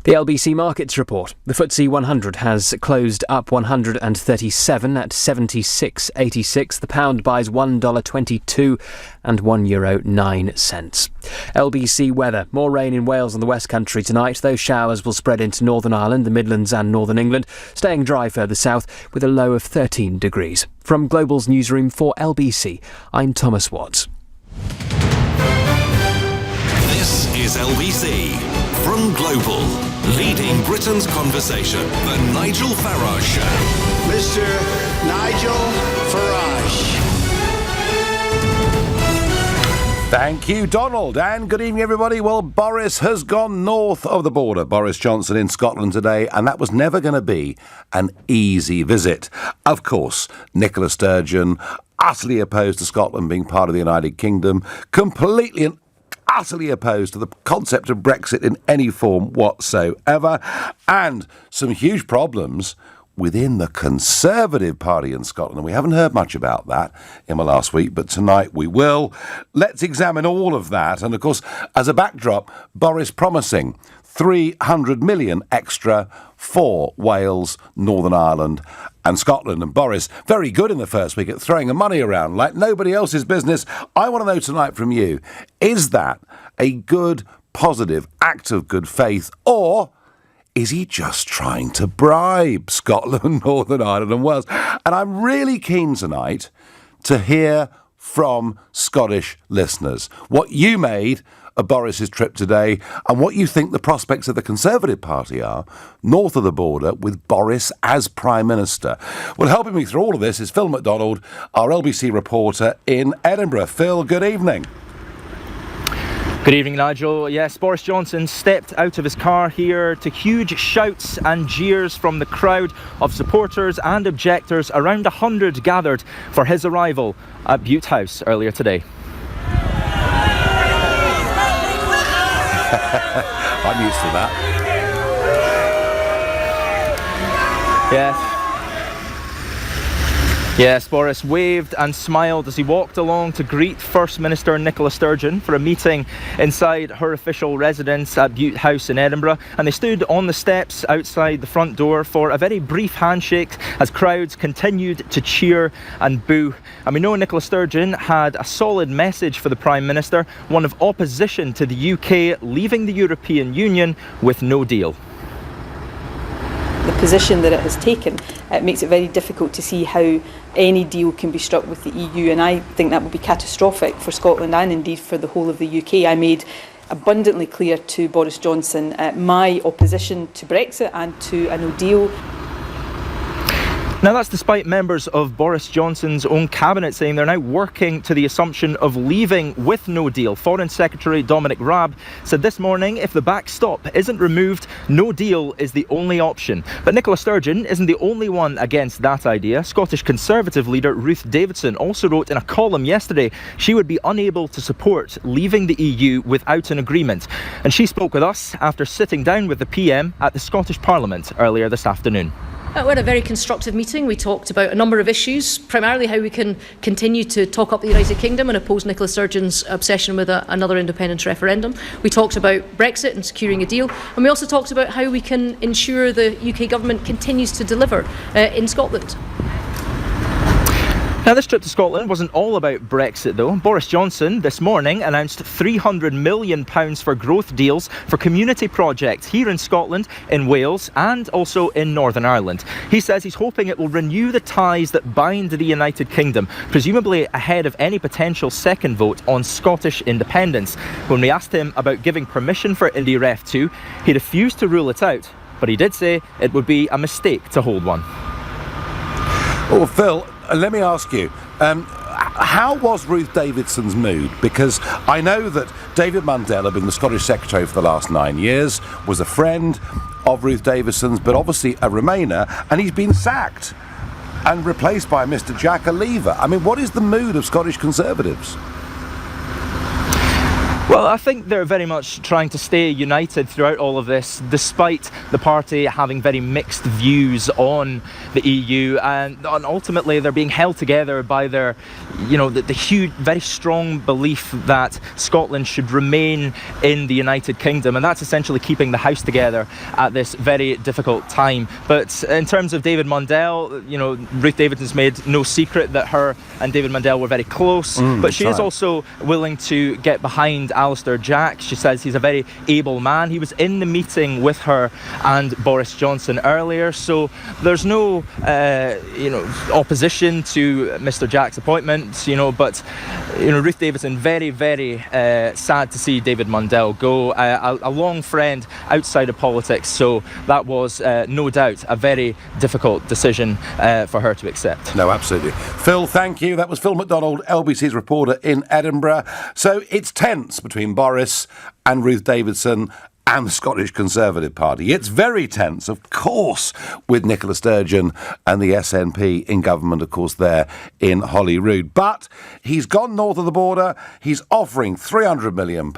The LBC Markets report. The FTSE 100 has closed up 137 at 76.86. The pound buys $1.22 and €1.09. LBC weather. More rain in Wales and the West Country tonight. Those showers will spread into Northern Ireland, the Midlands and Northern England, staying dry further south with a low of 13 degrees. From Global's newsroom for LBC, I'm Thomas Watts. This is LBC. From Global, leading Britain's conversation, the Nigel Farage Show. Mr. Nigel Farage. Thank you, Donald, and good evening, everybody. Well, Boris has gone north of the border. Boris Johnson in Scotland today, and that was never going to be an easy visit. Of course, Nicola Sturgeon, utterly opposed to Scotland being part of the United Kingdom, completely and utterly opposed to the concept of Brexit in any form whatsoever, and some huge problems within the Conservative Party in Scotland. And we haven't heard much about that in the last week, but tonight we will. Let's examine all of that. And of course, as a backdrop, Boris promising 300 million extra for Wales, Northern Ireland and Scotland. And Boris, very good in the first week at throwing the money around like nobody else's business. I want to know tonight from you, is that a good, positive act of good faith, or is he just trying to bribe Scotland, Northern Ireland and Wales? And I'm really keen tonight to hear from Scottish listeners what you made of Boris's trip today and what you think the prospects of the Conservative Party are north of the border with Boris as Prime Minister. Well, helping me through all of this is Phil MacDonald, our LBC reporter in Edinburgh. Phil, good evening. Good evening, Nigel. Yes, Boris Johnson stepped out of his car here to huge shouts and jeers from the crowd of supporters and objectors. Around 100 gathered for his arrival at Bute House earlier today. I'm used to that. Yes, Boris waved and smiled as he walked along to greet First Minister Nicola Sturgeon for a meeting inside her official residence at Bute House in Edinburgh. And they stood on the steps outside the front door for a very brief handshake as crowds continued to cheer and boo. And we know Nicola Sturgeon had a solid message for the Prime Minister, one of opposition to the UK leaving the European Union with no deal. The position that it has taken, it makes it very difficult to see how any deal can be struck with the EU, and I think that would be catastrophic for Scotland and indeed for the whole of the UK. I made abundantly clear to Boris Johnson my opposition to Brexit and to a no deal. Now that's despite members of Boris Johnson's own cabinet saying they're now working to the assumption of leaving with no deal. Foreign Secretary Dominic Raab said this morning if the backstop isn't removed, no deal is the only option. But Nicola Sturgeon isn't the only one against that idea. Scottish Conservative leader Ruth Davidson also wrote in a column yesterday she would be unable to support leaving the EU without an agreement. And she spoke with us after sitting down with the PM at the Scottish Parliament earlier this afternoon. We had a very constructive meeting. We talked about a number of issues, primarily how we can continue to talk up the United Kingdom and oppose Nicola Sturgeon's obsession with another independence referendum. We talked about Brexit and securing a deal, and we also talked about how we can ensure the UK government continues to deliver in Scotland. Now, this trip to Scotland wasn't all about Brexit, though. Boris Johnson this morning announced £300 million for growth deals for community projects here in Scotland, in Wales and also in Northern Ireland. He says he's hoping it will renew the ties that bind the United Kingdom, presumably ahead of any potential second vote on Scottish independence. When we asked him about giving permission for India-Ref 2, he refused to rule it out, but he did say it would be a mistake to hold one. Well, Phil, let me ask you, how was Ruth Davidson's mood? Because I know that David Mundell had been the Scottish Secretary for the last 9 years, was a friend of Ruth Davidson's, but obviously a Remainer, and he's been sacked and replaced by Mr. Jack, a Leaver. I mean, what is the mood of Scottish Conservatives? Well, I think they're very much trying to stay united throughout all of this, despite the party having very mixed views on the EU, and ultimately they're being held together by their, the huge, very strong belief that Scotland should remain in the United Kingdom, and that's essentially keeping the house together at this very difficult time. But in terms of David Mundell, Ruth Davidson's made no secret that her and David Mundell were very close, but she is also willing to get behind Alistair Jack. She says he's a very able man. He was in the meeting with her and Boris Johnson earlier, so there's no opposition to Mr. Jack's appointment, but Ruth Davidson very, very sad to see David Mundell go, a long friend outside of politics, so that was no doubt a very difficult decision for her to accept. No, absolutely. Phil, thank you. That was Phil McDonald, LBC's reporter in Edinburgh. So it's tense between Boris and Ruth Davidson and the Scottish Conservative Party. It's very tense, of course, with Nicola Sturgeon and the SNP in government, of course, there in Holyrood. But he's gone north of the border. He's offering £300 million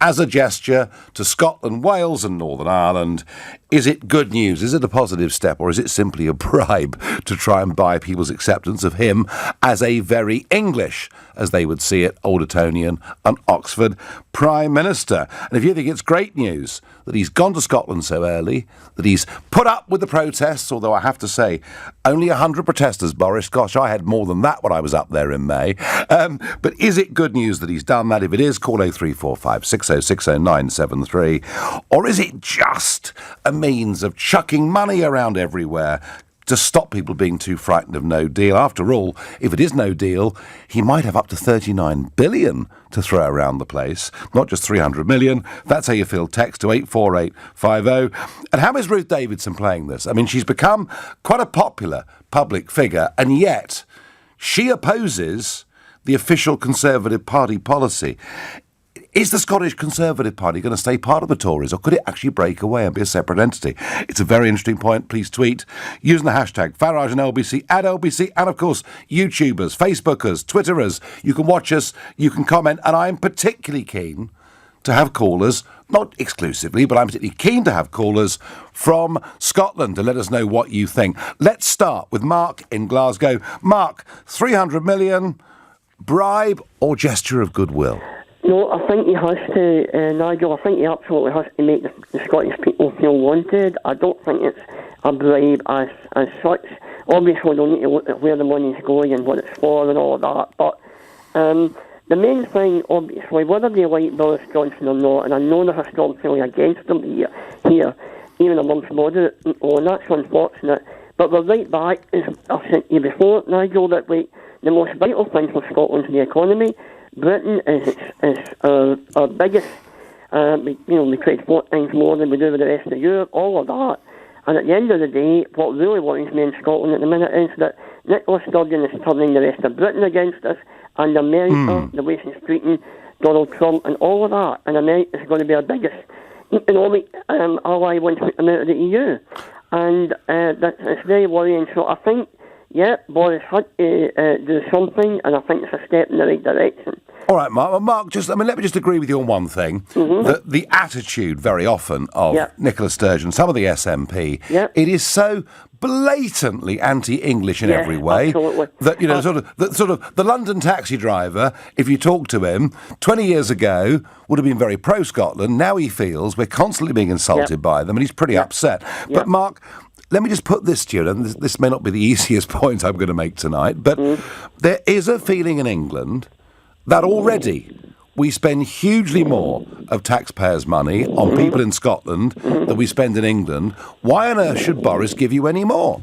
as a gesture to Scotland, Wales and Northern Ireland. Is it good news? Is it a positive step, or is it simply a bribe to try and buy people's acceptance of him as a very English, as they would see it, Old Etonian and Oxford Prime Minister? And if you think it's great news that he's gone to Scotland so early, that he's put up with the protests, although I have to say, only 100 protesters, Boris. Gosh, I had more than that when I was up there in May. But is it good news that he's done that? If it is, call 0345 6060 973. Or is it just a means of chucking money around everywhere to stop people being too frightened of no deal? After all, if it is no deal, he might have up to 39 billion to throw around the place, not just 300 million. That's how you feel. Text to 84850. And how is Ruth Davidson playing this? I mean, she's become quite a popular public figure, and yet she opposes the official Conservative Party policy. Is the Scottish Conservative Party going to stay part of the Tories, or could it actually break away and be a separate entity? It's a very interesting point. Please tweet using the hashtag Farage and LBC, at LBC, and of course YouTubers, Facebookers, Twitterers. You can watch us, you can comment, and I'm particularly keen to have callers, not exclusively, but I'm particularly keen to have callers from Scotland to let us know what you think. Let's start with Mark in Glasgow. Mark, 300 million, bribe or gesture of goodwill? No, I think he has to, Nigel, I think he absolutely has to make the Scottish people feel wanted. I don't think it's a bribe as such. Obviously, they'll need to look at where the money's going and what it's for and all of that. But the main thing, obviously, whether they like Boris Johnson or not, and I know there's a strong feeling against him here, even amongst moderate people, and that's unfortunate. But we're right back, as I've said to you before, Nigel, that the most vital thing for Scotland is the economy. Britain is our biggest, we trade 4 times more than we do with the rest of Europe, all of that. And at the end of the day, what really worries me in Scotland at the minute is that Nicola Sturgeon is turning the rest of Britain against us, and America, the way she's treating Donald Trump and all of that. And America is going to be our biggest economic ally once we come out of the EU. And it's very worrying. So I think, Boris had to do something, and I think it's a step in the right direction. All right, Mark. Mark, let me just agree with you on one thing. Mm-hmm. The attitude very often of Nicola Sturgeon, some of the SNP, it is so blatantly anti-English in every way. Absolutely. That sort of the London taxi driver, if you talk to him 20 years ago, would have been very pro-Scotland. Now he feels we're constantly being insulted by them, and he's pretty upset. But Mark, let me just put this to you, and this may not be the easiest point I'm going to make tonight, but there is a feeling in England that already we spend hugely more of taxpayers' money on people in Scotland than we spend in England. Why on earth should Boris give you any more?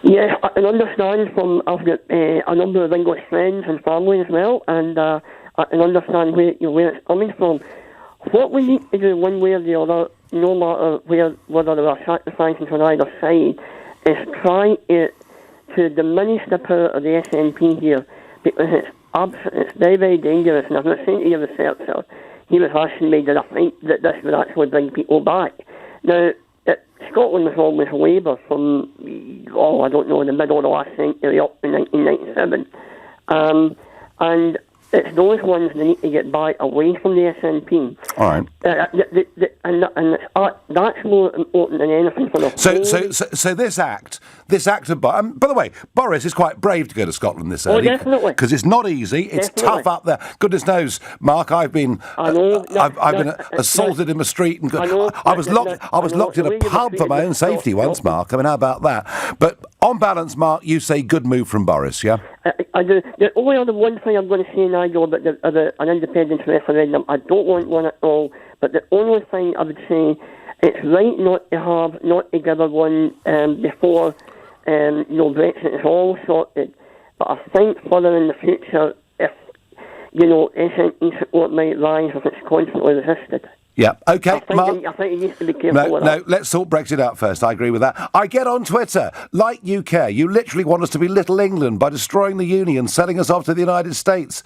Yes, I can understand I've got a number of English friends and family as well, and I can understand where it's coming from. What we need to do one way or the other, no matter whether there are sacrifices on either side, is try to diminish the power of the SNP here, because it's very, very dangerous. And I've not seen to your researcher, he was asking me, did I think that this would actually bring people back? Now, Scotland was always Labour from, the middle of the last century up to 1997. And it's those ones that need to get back away from the SNP. All right. That's more important than anything for the So this act of... by the way, Boris is quite brave to go to Scotland this early. Oh, definitely. Because it's not easy. It's tough up there. Goodness knows, Mark, I've been assaulted in the street. And I was locked in a pub for my own safety once, Mark. I mean, how about that? But on balance, Mark, you say good move from Boris, yeah? I do. The only other one thing I'm going to say, Nigel, about an independence referendum, I don't want one at all, but the only thing I would say, it's right not to give her one before Brexit is all sorted. But I think further in the future, if, SNP support might rise if it's constantly resisted. Yeah, OK, Mark. I think you need to be careful with that. No, let's sort Brexit out first. I agree with that. I get on Twitter. Like you care. You literally want us to be Little England by destroying the Union, selling us off to the United States.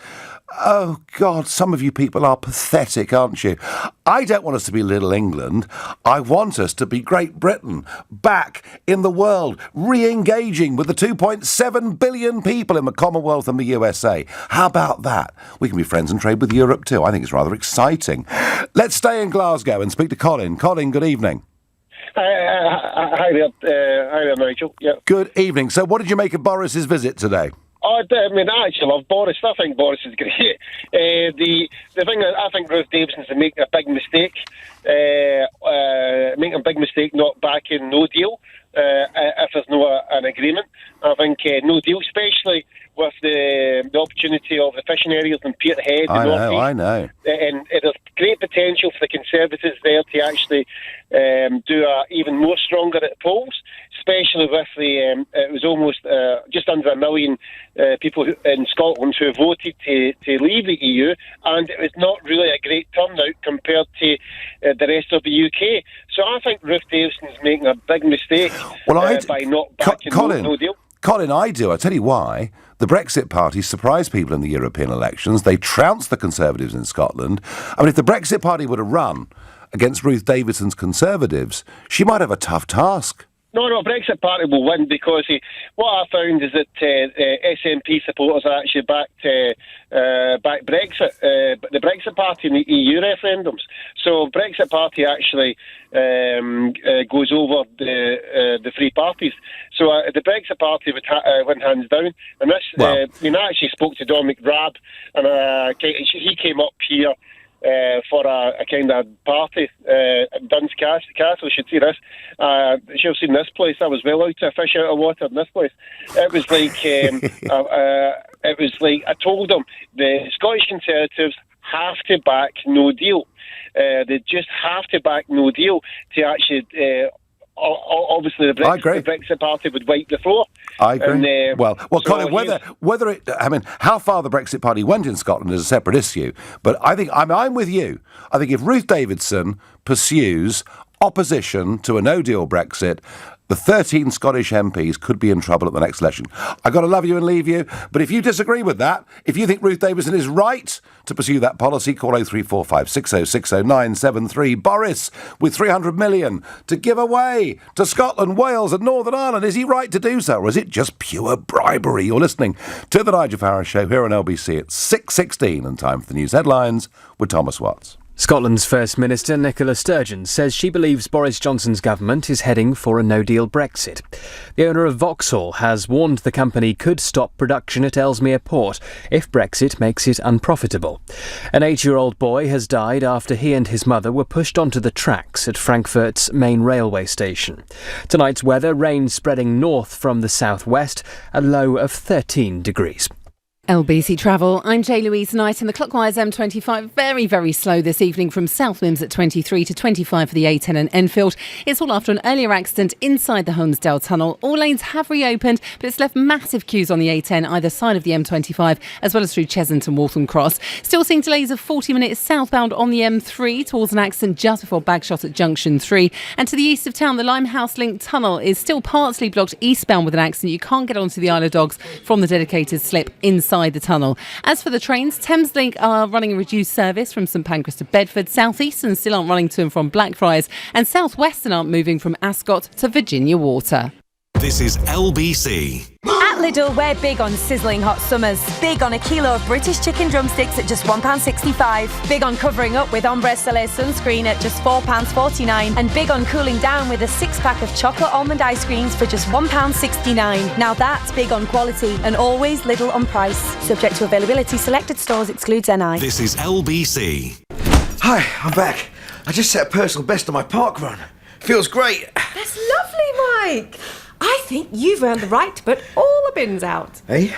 Oh, God, some of you people are pathetic, aren't you? I don't want us to be Little England. I want us to be Great Britain, back in the world, re-engaging with the 2.7 billion people in the Commonwealth and the USA. How about that? We can be friends and trade with Europe too. I think it's rather exciting. Let's stay in Glasgow and speak to Colin. Colin, good evening. Hi there, Nigel. Yeah. Good evening. So what did you make of Boris's visit today? I actually love Boris. I think Boris is great. The thing that I think Ruth Davidson's making a big mistake, not backing no deal if there's no an agreement. I think no deal, especially with the opportunity of the fishing areas and Peterhead. I know. And there's great potential for the Conservatives there to actually do even more stronger at the polls, especially with it was almost just under 1 million people in Scotland who voted to leave the EU, and it was not really a great turnout compared to the rest of the UK. So I think Ruth Davidson's making a big mistake by not backing no deal. Colin, I do. I'll tell you why. The Brexit Party surprised people in the European elections. They trounced the Conservatives in Scotland. I mean, if the Brexit Party were to run against Ruth Davidson's Conservatives, she might have a tough task. No, Brexit Party will win because what I found is that SNP supporters are actually back Brexit, the Brexit Party in the EU referendums. So Brexit Party actually goes over the three parties. So the Brexit Party would win hands down. And this, I actually spoke to Dominic Raab, and he came up here for a kind of party at Duns Castle. You should see this. You should have seen this place. I was well out to fish out of water in this place. It was like I told them the Scottish Conservatives have to back no deal. They just have to back no deal to actually. Obviously, the Brexit Party would wipe the floor. I agree. And, well, Colin, whether it, I mean, how far the Brexit Party went in Scotland is a separate issue. But I think I'm with you. I think if Ruth Davidson pursues opposition to a no-deal Brexit, the 13 Scottish MPs could be in trouble at the next election. I've got to love you and leave you, but if you disagree with that, if you think Ruth Davidson is right to pursue that policy, call 0345 6060 973. Boris, with 300 million to give away to Scotland, Wales and Northern Ireland, is he right to do so, or is it just pure bribery? You're listening to The Nigel Farage Show here on LBC at 6:16, and time for the news headlines with Thomas Watts. Scotland's First Minister Nicola Sturgeon says she believes Boris Johnson's government is heading for a no-deal Brexit. The owner of Vauxhall has warned the company could stop production at Ellesmere Port if Brexit makes it unprofitable. An 8-year-old boy has died after he and his mother were pushed onto the tracks at Frankfurt's main railway station. Tonight's weather, rain spreading north from the southwest, a low of 13 degrees. LBC Travel, I'm J-Louise Knight, and the clockwise M25 very, very slow this evening from South Mims at 23 to 25 for the A10 and Enfield. It's all after an earlier accident inside the Holmesdale Tunnel. All lanes have reopened, but it's left massive queues on the A10 either side of the M25, as well as through Cheshunt and Waltham Cross. Still seeing delays of 40 minutes southbound on the M3 towards an accident just before Bagshot at Junction 3. And to the east of town, the Limehouse Link Tunnel is still partly blocked eastbound with an accident. You can't get onto the Isle of Dogs from the dedicated slip inside the tunnel. As for the trains, Thameslink are running a reduced service from St Pancras to Bedford. South Eastern still aren't running to and from Blackfriars, and South Western aren't moving from Ascot to Virginia Water. This is LBC. At Lidl, we're big on sizzling hot summers. Big on a kilo of British chicken drumsticks at just £1.65. Big on covering up with Ombre Soleil sunscreen at just £4.49. And big on cooling down with a 6-pack of chocolate almond ice creams for just £1.69. Now that's big on quality and always Lidl on price. Subject to availability, selected stores, excludes NI. This is LBC. Hi, I'm back. I just set a personal best on my park run. Feels great. That's lovely, Mike. I think you've earned the right to put all the bins out. Hey?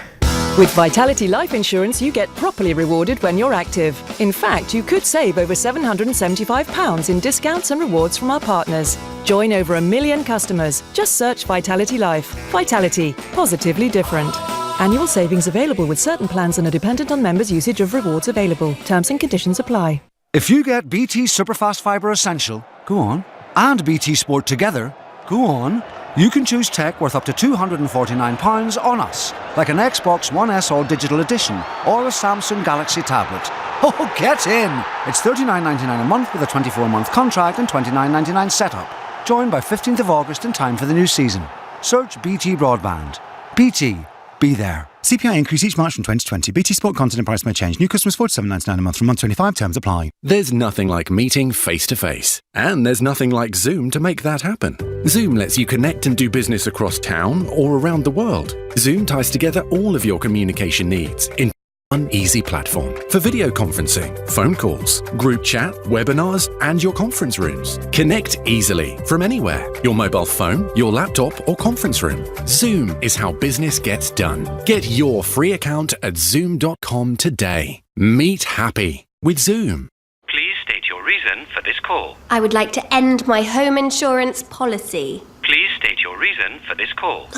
With Vitality Life Insurance, you get properly rewarded when you're active. In fact, you could save over £775 in discounts and rewards from our partners. Join over 1 million customers. Just search Vitality Life. Vitality. Positively different. Annual savings available with certain plans and are dependent on members' usage of rewards available. Terms and conditions apply. If you get BT Superfast Fibre Essential, go on, and BT Sport together, go on, you can choose tech worth up to £249 on us, like an Xbox One S All Digital Edition or a Samsung Galaxy tablet. Oh, get in! It's $39.99 a month with a 24-month contract and $29.99 setup. Join by 15th of August in time for the new season. Search BT Broadband. BT. Be there. CPI increase each March from 2020. BT Sport content and price may change. New customers £47.99 a month from month 25. Terms apply. There's nothing like meeting face to face. And there's nothing like Zoom to make that happen. Zoom lets you connect and do business across town or around the world. Zoom ties together all of your communication needs in one easy platform for video conferencing, phone calls, group chat, webinars, and your conference rooms. Connect easily from anywhere, your mobile phone, your laptop, or conference room. Zoom is how business gets done. Get your free account at zoom.com today. Meet happy with Zoom. Please state your reason for this call. I would like to end my home insurance policy. Please state your reason for this call.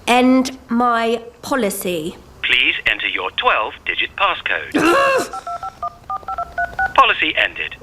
End my policy. Please enter your 12-digit passcode. Policy ended.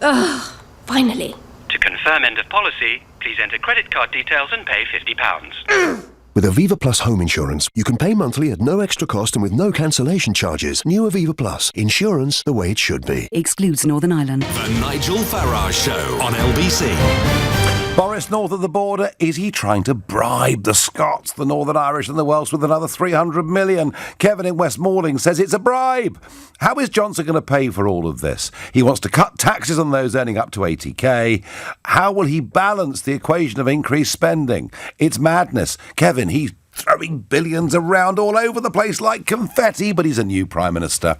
Finally. To confirm end of policy, please enter credit card details and pay £50. With Aviva Plus home insurance, you can pay monthly at no extra cost and with no cancellation charges. New Aviva Plus. Insurance the way it should be. Excludes Northern Ireland. The Nigel Farage Show on LBC. Boris north of the border, is he trying to bribe the Scots, the Northern Irish and the Welsh with another 300 million? Kevin in Westmoreland says it's a bribe. How is Johnson going to pay for all of this? He wants to cut taxes on those earning up to 80k. How will he balance the equation of increased spending? It's madness. Kevin, he's throwing billions around all over the place like confetti, but he's a new Prime Minister.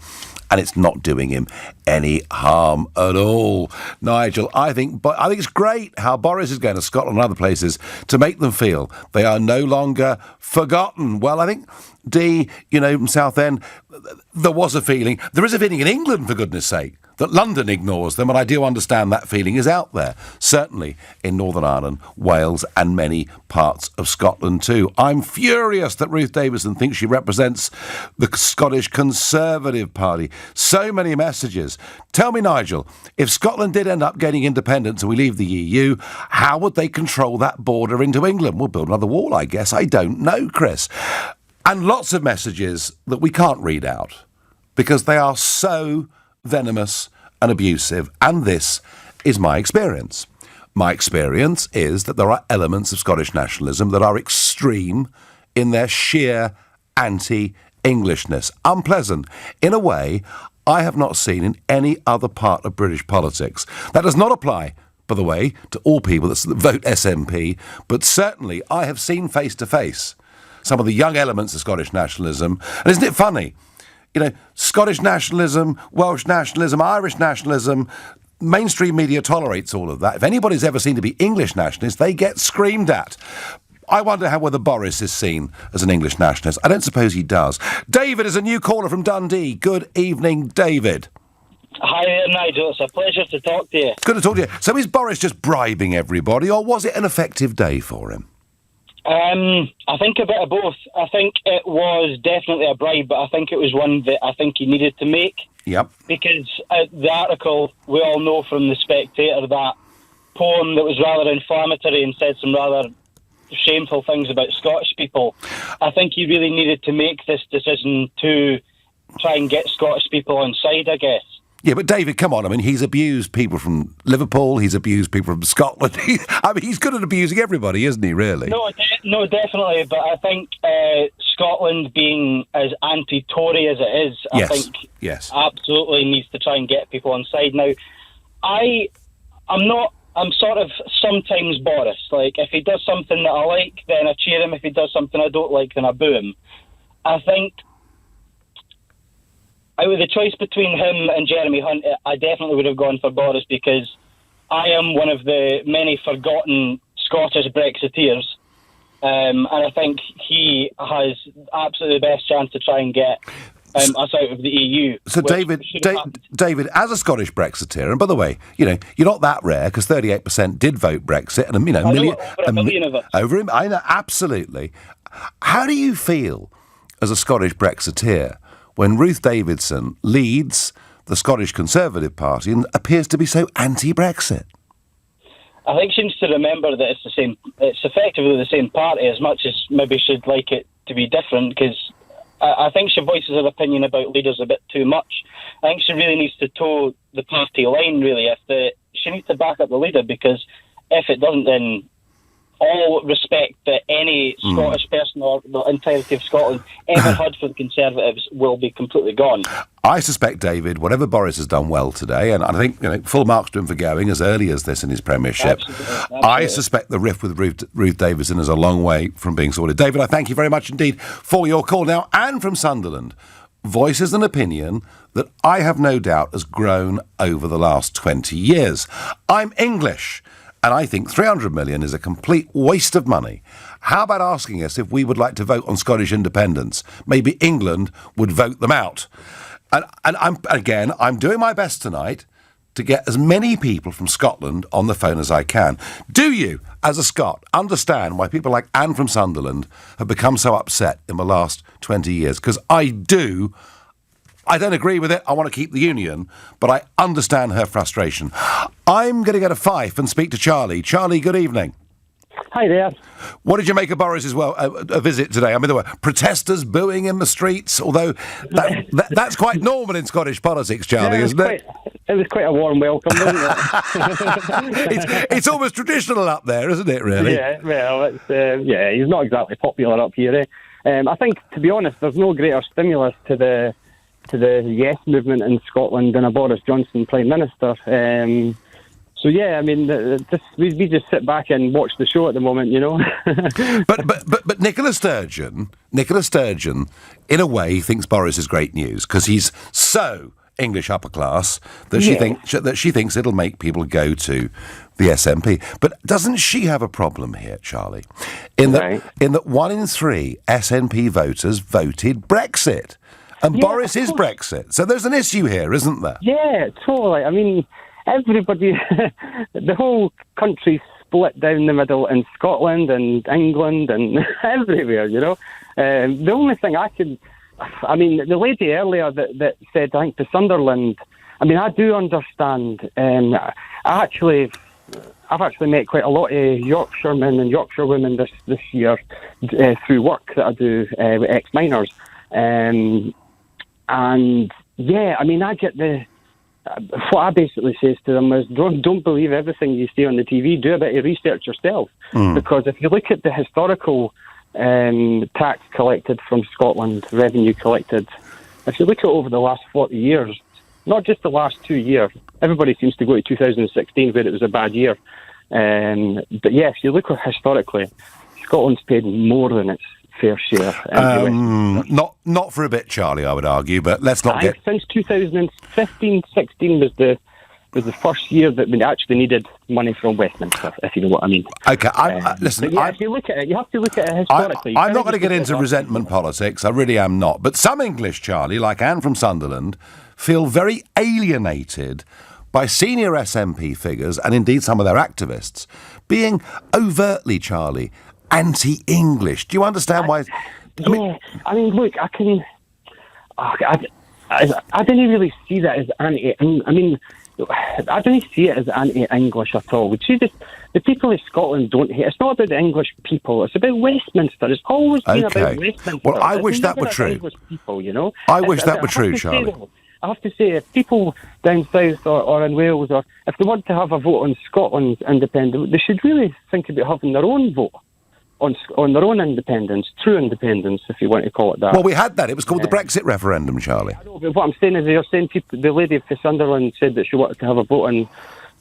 And it's not doing him any harm at all. Nigel, I think it's great how Boris is going to Scotland and other places to make them feel they are no longer forgotten. Well, I think, from Southend, there is a feeling in England, for goodness sake, that London ignores them, and I do understand that feeling is out there, certainly in Northern Ireland, Wales and many parts of Scotland too. I'm furious that Ruth Davidson thinks she represents the Scottish Conservative Party. So many messages. Tell me, Nigel, if Scotland did end up getting independence and we leave the EU, how would they control that border into England? We'll build another wall, I guess. I don't know, Chris. And lots of messages that we can't read out because they are so venomous and abusive, and this is my experience. My experience is that there are elements of Scottish nationalism that are extreme in their sheer anti-Englishness, unpleasant in a way I have not seen in any other part of British politics. That does not apply, by the way, to all people that vote SNP, but certainly I have seen face to face some of the young elements of Scottish nationalism, and isn't it funny? Scottish nationalism, Welsh nationalism, Irish nationalism, mainstream media tolerates all of that. If anybody's ever seen to be English nationalist, they get screamed at. I wonder whether Boris is seen as an English nationalist. I don't suppose he does. David is a new caller from Dundee. Good evening, David. Hi there, Nigel. It's a pleasure to talk to you. It's good to talk to you. So is Boris just bribing everybody, or was it an effective day for him? I think a bit of both. I think it was definitely a bribe, but I think it was one that I think he needed to make. Yep. Because the article, we all know from The Spectator, that poem that was rather inflammatory and said some rather shameful things about Scottish people. I think he really needed to make this decision to try and get Scottish people on side, I guess. Yeah, but David, come on. I mean, he's abused people from Liverpool. He's abused people from Scotland. He's good at abusing everybody, isn't he, really? No, definitely. But I think Scotland being as anti-Tory as it is, I think absolutely needs to try and get people on side. Now, I'm sort of sometimes Boris. Like, if he does something that I like, then I cheer him. If he does something I don't like, then I boo him. I think out of the choice between him and Jeremy Hunt, I definitely would have gone for Boris, because I am one of the many forgotten Scottish Brexiteers. And I think he has absolutely the best chance to try and get us out of the EU. So, David, as a Scottish Brexiteer, and by the way, you're not that rare, because 38% did vote Brexit, and over a million of us. I know, absolutely. How do you feel as a Scottish Brexiteer when Ruth Davidson leads the Scottish Conservative Party and appears to be so anti-Brexit? I think she needs to remember that it's effectively the same party, as much as maybe she'd like it to be different, because I think she voices her opinion about leaders a bit too much. I think she really needs to toe the party line, really. She needs to back up the leader, because if it doesn't, then all respect that any Scottish person or the entirety of Scotland ever had for the Conservatives will be completely gone. I suspect, David, whatever Boris has done well today, and I think full marks to him for going as early as this in his premiership, absolutely. I suspect the rift with Ruth Davidson is a long way from being sorted. David, I thank you very much indeed for your call. Now, Anne from Sunderland voices an opinion that I have no doubt has grown over the last 20 years. I'm English, and I think 300 million is a complete waste of money. How about asking us if we would like to vote on Scottish independence? Maybe England would vote them out. And I'm doing my best tonight to get as many people from Scotland on the phone as I can. Do you, as a Scot, understand why people like Anne from Sunderland have become so upset in the last 20 years? Because I do. I don't agree with it. I want to keep the union, but I understand her frustration. I'm going to get a fife and speak to Charlie. Charlie, good evening. Hi there. What did you make of Boris's a visit today? I mean, there were protesters booing in the streets, although that's quite normal in Scottish politics, Charlie, isn't it? It was quite a warm welcome, wasn't it? it's almost traditional up there, isn't it, really? Yeah, well, he's not exactly popular up here. I think, to be honest, there's no greater stimulus to the Yes movement in Scotland than a Boris Johnson Prime Minister. So yeah, I mean, we just sit back and watch the show at the moment, But Nicola Sturgeon, in a way, thinks Boris is great news because he's so English upper class that she thinks it'll make people go to the SNP. But doesn't she have a problem here, Charlie? In that 1 in 3 SNP voters voted Brexit. And Boris is Brexit. So there's an issue here, isn't there? Yeah, totally. I mean, everybody, the whole country's split down the middle in Scotland and England and everywhere, The only thing the lady earlier that said, I think, to Sunderland, I mean, I do understand. I've actually met quite a lot of Yorkshiremen and Yorkshire women this year through work that I do with ex-miners. And yeah, I mean, I get what I basically says to them is don't believe everything you see on the TV. Do a bit of research yourself, because if you look at the historical tax collected from Scotland, revenue collected, if you look at over the last 40 years, not just the last 2 years, everybody seems to go to 2016 where it was a bad year. But yeah, if you look historically, Scotland's paid more than its fair share. Not for a bit, Charlie, I would argue, but let's not get... Since 2015-16 was the first year that we actually needed money from Westminster, if you know what I mean. Okay, listen... if you look at it, you have to look at it historically. I'm not going to get into resentment politics, I really am not. But some English, Charlie, like Anne from Sunderland, feel very alienated by senior SNP figures, and indeed some of their activists, being overtly, Charlie, anti-English. Do you understand why? I mean, look, I can. I didn't really see that as anti. I mean, I don't see it as anti-English at all. Which is the people of Scotland don't hate. It's not about the English people. It's about Westminster. It's always been about Westminster. Well, I wish that were true. English people, I wish that were true, Charlie. I have to say, if people down south or in Wales, or if they want to have a vote on Scotland's independence, they should really think about having their own vote. on their own independence, true independence, if you want to call it that. Well, we had that. It was called the Brexit referendum, Charlie. I know, but what I'm saying is you're saying the lady for Sunderland said that she wanted to have a vote, and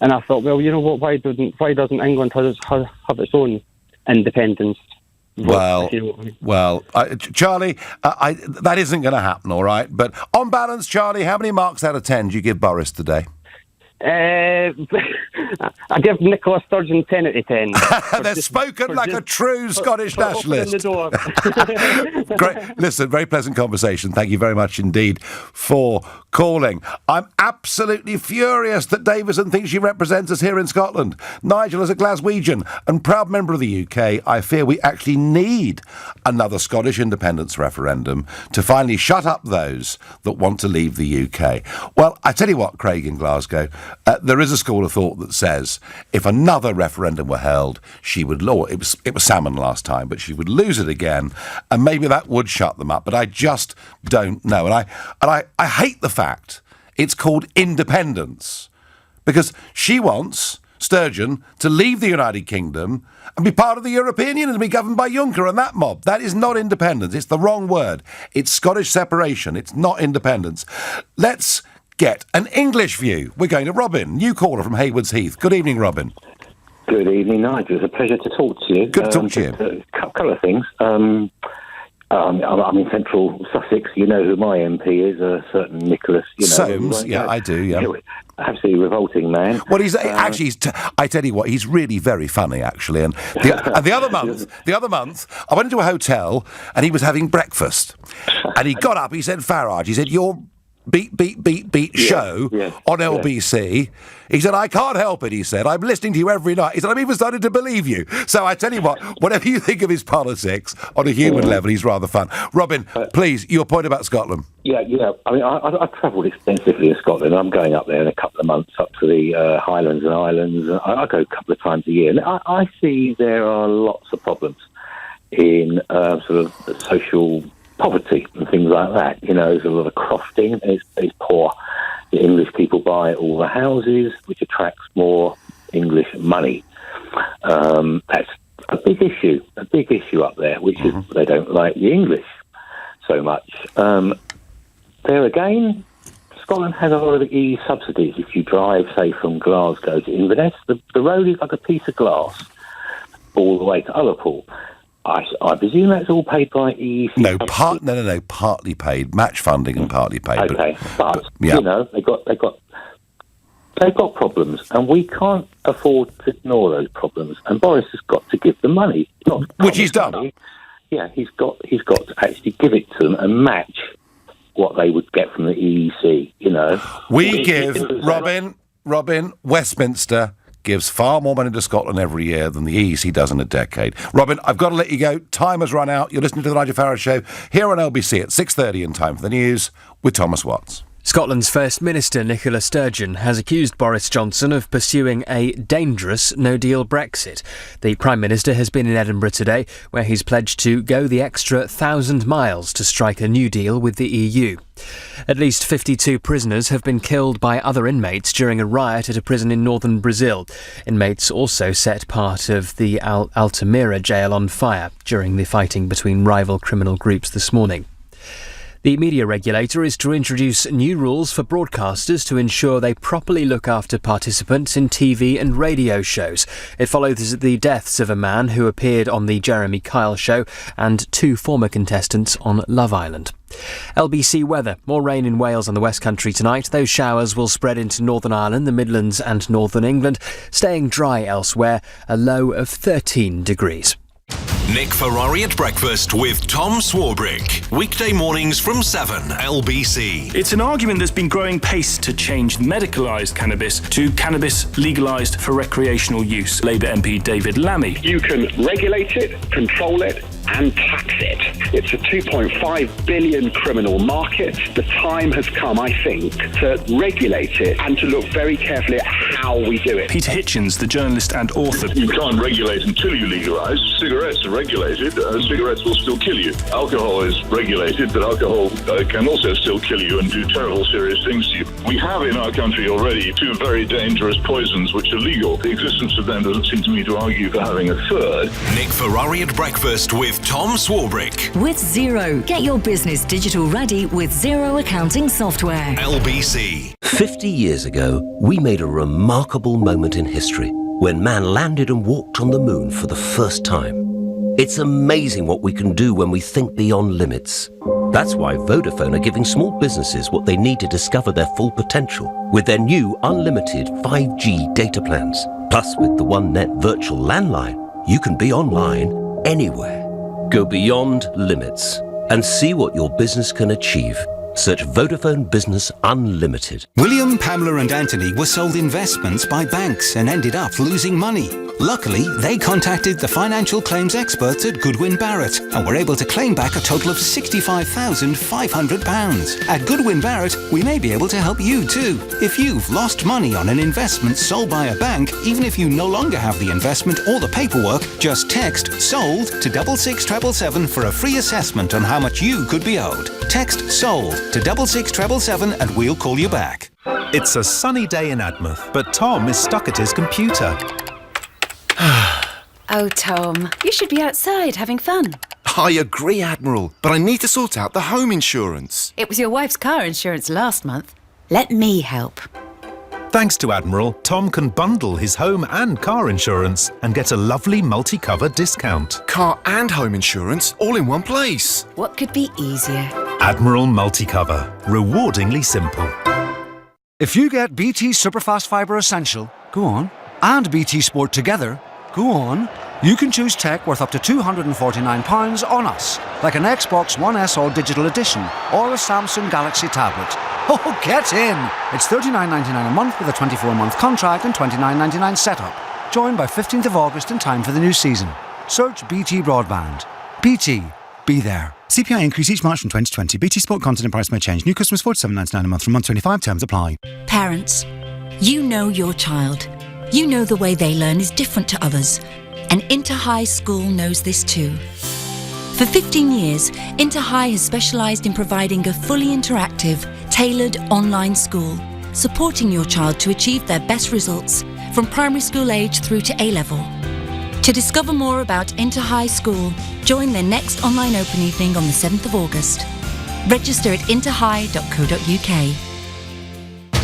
I thought, well, you know what, why doesn't England have its own independence? Well, Charlie, that isn't going to happen, all right? But on balance, Charlie, how many marks out of 10 do you give Boris today? I give Nicola Sturgeon 10 out of 10. They're spoken like a true Scottish nationalist. Great. Listen, very pleasant conversation. Thank you very much indeed for calling. I'm absolutely furious that Davison thinks she represents us here in Scotland. Nigel is a Glaswegian and proud member of the UK. I fear we actually need another Scottish independence referendum to finally shut up those that want to leave the UK. Well, I tell you what, Craig in Glasgow, there is a school of thought that says if another referendum were held, she would it was salmon last time, but she would lose it again, and maybe that would shut them up. But I just don't know, and I hate the fact it's called independence, because she wants Sturgeon to leave the United Kingdom and be part of the European Union and be governed by Juncker and that mob. That is not independence. It's the wrong word. It's Scottish separation. It's not independence. Let's get an English view. We're going to Robin, new caller from Haywards Heath. Good evening, Robin. Good evening, Nigel. It's a pleasure to talk to you. Good to talk to you. A couple of things. I'm in central Sussex. You know who my MP is, a certain Nicholas. Soames, I do, yeah. Absolutely revolting man. Well, I tell you what, he's really very funny, actually. And the other month, I went into a hotel and he was having breakfast. And he got up, he said, Farage, he said, your beat show on LBC. He said, I can't help it, he said. I'm listening to you every night. He said, I'm even starting to believe you. So I tell you what, whatever you think of his politics, on a human level, he's rather fun. Robin, please, your point about Scotland. Yeah. I mean, I've travelled extensively in Scotland. I'm going up there in a couple of months, up to the Highlands and Islands. I go a couple of times a year. And I see there are lots of problems in sort of social poverty and things like that. There's a lot of crofting. It's poor. The English people buy all the houses, which attracts more English money. That's a big issue up there, which is they don't like the English so much. There again, Scotland has a lot of EU subsidies. If you drive, say, from Glasgow to Inverness, the road is like a piece of glass all the way to Ullapool. I presume that's all paid by EEC. No, partly paid, match funding and partly paid. Okay, but they've got problems, and we can't afford to ignore those problems. And Boris has got to give them money, which he's done. Money. Yeah, he's got to actually give it to them and match what they would get from the EEC. We give Robin Westminster gives far more money to Scotland every year than the EEC does in a decade. Robin, I've got to let you go. Time has run out. You're listening to the Nigel Farage Show here on LBC at 6:30 in time for the news with Thomas Watts. Scotland's First Minister Nicola Sturgeon has accused Boris Johnson of pursuing a dangerous no-deal Brexit. The Prime Minister has been in Edinburgh today, where he's pledged to go the extra 1,000 miles to strike a new deal with the EU. At least 52 prisoners have been killed by other inmates during a riot at a prison in northern Brazil. Inmates also set part of the Altamira jail on fire during the fighting between rival criminal groups this morning. The media regulator is to introduce new rules for broadcasters to ensure they properly look after participants in TV and radio shows. It follows the deaths of a man who appeared on the Jeremy Kyle show and 2 former contestants on Love Island. LBC weather. More rain in Wales and the West Country tonight. Those showers will spread into Northern Ireland, the Midlands and Northern England, staying dry elsewhere, a low of 13 degrees. Nick Ferrari at breakfast with Tom Swarbrick. Weekday mornings from 7, LBC. It's an argument that's been growing pace to change medicalised cannabis to cannabis legalised for recreational use. Labour MP David Lammy. You can regulate it, control it, and tax it. It's a $2.5 billion criminal market. The time has come, I think, to regulate it and to look very carefully at how we do it. Peter Hitchens, the journalist and author. You can't regulate until you legalise. Cigarettes are regulated. Cigarettes will still kill you. Alcohol is regulated, but alcohol can also still kill you and do terrible, serious things to you. We have in our country already 2 very dangerous poisons which are legal. The existence of them doesn't seem to me to argue for having a third. Nick Ferrari at Breakfast with Tom Swarbrick. With Xero. Get your business digital ready with Xero accounting software. LBC. 50 years ago, we made a remarkable moment in history when man landed and walked on the moon for the first time. It's amazing what we can do when we think beyond limits. That's why Vodafone are giving small businesses what they need to discover their full potential with their new unlimited 5G data plans. Plus, with the OneNet virtual landline, you can be online anywhere. Go beyond limits and see what your business can achieve. Search Vodafone Business Unlimited. William, Pamela and Anthony were sold investments by banks and ended up losing money. Luckily, they contacted the financial claims experts at Goodwin Barrett and were able to claim back a total of £65,500. At Goodwin Barrett, we may be able to help you too. If you've lost money on an investment sold by a bank, even if you no longer have the investment or the paperwork, just text SOLD to 66777 for a free assessment on how much you could be owed. Text SOLD to 66777 and we'll call you back. It's a sunny day in Admouth, but Tom is stuck at his computer. Oh, Tom, you should be outside having fun. I agree, Admiral, but I need to sort out the home insurance. It was your wife's car insurance last month. Let me help. Thanks to Admiral, Tom can bundle his home and car insurance and get a lovely multi-cover discount. Car and home insurance all in one place. What could be easier? Admiral Multi-Cover. Rewardingly simple. If you get BT Superfast Fibre Essential, go on, and BT Sport together, go on, you can choose tech worth up to £249 on us, like an Xbox One S All Digital Edition or a Samsung Galaxy tablet. Oh, get in! It's $39.99 a month with a 24-month contract and $29.99 setup. Join by 15th of August in time for the new season. Search BT Broadband. BT. Be there. CPI increase each March from 2020. BT Sport content and price may change. New customers $47.99 a month from month 25. Terms apply. Parents, you know your child. You know the way they learn is different to others. And Interhigh School knows this too. For 15 years, Interhigh has specialised in providing a fully interactive, tailored online school, supporting your child to achieve their best results from primary school age through to A-level. To discover more about Interhigh School, join their next online open evening on the 7th of August. Register at interhigh.co.uk.